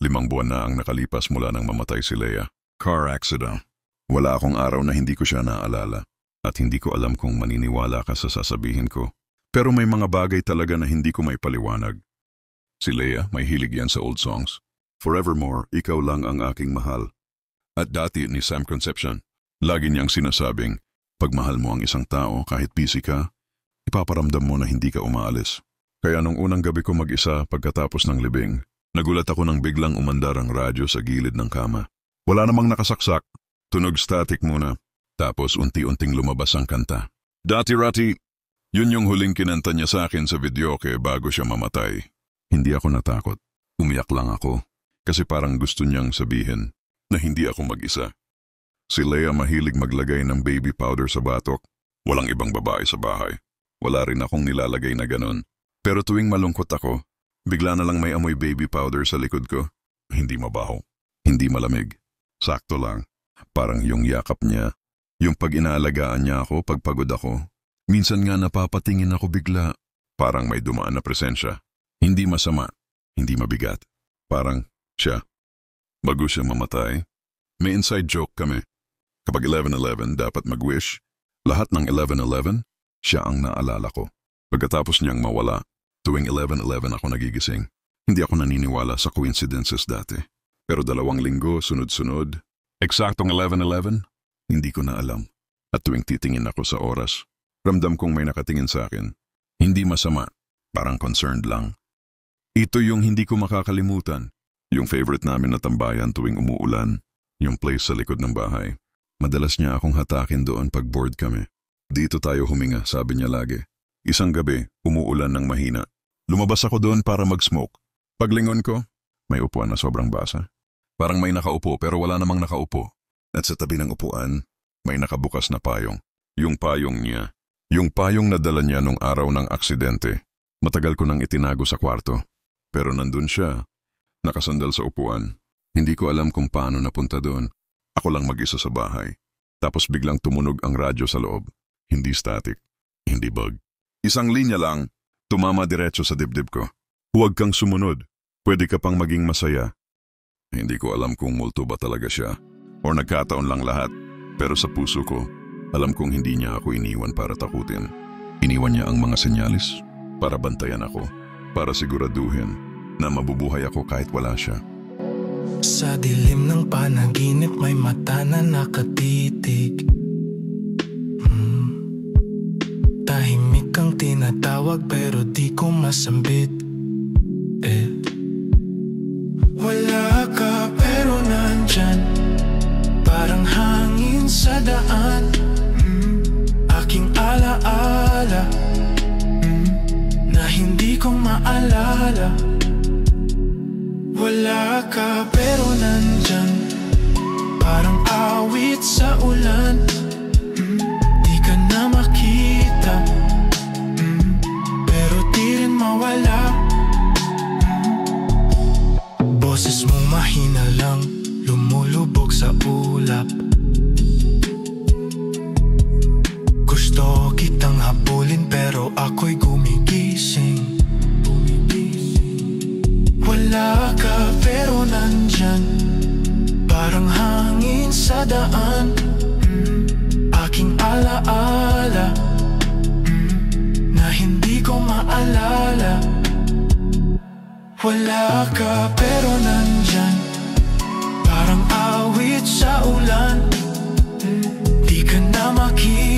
5 buwan na ang nakalipas mula nang mamatay si Leia. Car accident. Wala akong araw na hindi ko siya naaalala. At hindi ko alam kung maniniwala ka sa sasabihin ko. Pero may mga bagay talaga na hindi ko may paliwanag. Si Leia, may hilig yan sa old songs. Forevermore, ikaw lang ang aking mahal. At dati ni Sam Concepcion, lagi niyang sinasabing, pag mahal mo ang isang tao kahit busy ka, ipaparamdam mo na hindi ka umaalis. Kaya nung unang gabi ko mag-isa pagkatapos ng libing, nagulat ako nang biglang umandar ang radyo sa gilid ng kama. Wala namang nakasaksak, tunog static muna, tapos unti-unting lumabas ang kanta. Dati Rati, yun yung huling kinanta niya sa akin sa videoke bago siya mamatay. Hindi ako natakot, umiyak lang ako, kasi parang gusto niyang sabihin na hindi ako mag-isa. Si Leia mahilig maglagay ng baby powder sa batok. Walang ibang babae sa bahay. Wala rin akong nilalagay na ganon. Pero tuwing malungkot ako, bigla na lang may amoy baby powder sa likod ko. Hindi mabaho, hindi malamig. Sakto lang. Parang yung yakap niya, yung pag inaalagaan niya ako pag pagod ako. Minsan nga napapatingin ako bigla. Parang may dumaan na presensya. Hindi masama, hindi mabigat. Parang siya. Bago siya mamatay, may inside joke kami. Kapag 11:11 dapat mag-wish, lahat ng 11:11, siya ang naalala ko. Pagkatapos niyang mawala, tuwing 11:11 ako nagigising. Hindi ako naniniwala sa coincidences dati. Pero 2 linggo, sunod-sunod, eksaktong 11:11, hindi ko na alam. At tuwing titingin ako sa oras, ramdam kong may nakatingin sa akin. Hindi masama, parang concerned lang. Ito yung hindi ko makakalimutan. Yung favorite namin na tambayan tuwing umuulan, yung place sa likod ng bahay. Madalas niya akong hatakin doon pag bored kami. Dito tayo huminga, sabi niya lagi. Isang gabi, umuulan ng mahina. Lumabas ako doon para mag-smoke. Paglingon ko, may upuan na sobrang basa. Parang may nakaupo pero wala namang nakaupo. At sa tabi ng upuan, may nakabukas na payong. Yung payong niya. Yung payong na dala niya nung araw ng aksidente. Matagal ko nang itinago sa kwarto. Pero nandun siya, nakasandal sa upuan. Hindi ko alam kung paano napunta doon. Ako lang mag-isa sa bahay. Tapos biglang tumunog ang radyo sa loob. Hindi static, hindi bug. Isang linya lang, tumama diretso sa dibdib ko. Huwag kang sumunod. Pwede ka pang maging masaya. Hindi ko alam kung multo ba talaga siya o nagkataon lang lahat. Pero sa puso ko, alam kong hindi niya ako iniwan para takutin. Iniwan niya ang mga senyalis para bantayan ako, para siguraduhin na mabubuhay ako kahit wala siya. Sa dilim ng panaginip may mata na nakatitig. Tahimik kang tinatawag pero di ko masambit. Wala ka pero nandyan, parang hangin sa daan. Aking alaala, na hindi ko maalala. Wala ka pero nandyan, parang awit sa ulan. Di ka na makita, pero di rin mawala. Boses mo mahina lang, lumulubog sa ulap. Gusto kitang habulin pero ako'y gumigising. Wala ka pero nandyan, parang hangin sa daan. Aking alaala, na hindi ko maalala. Wala ka pero nandyan, parang awit sa ulan. Di ka na makita,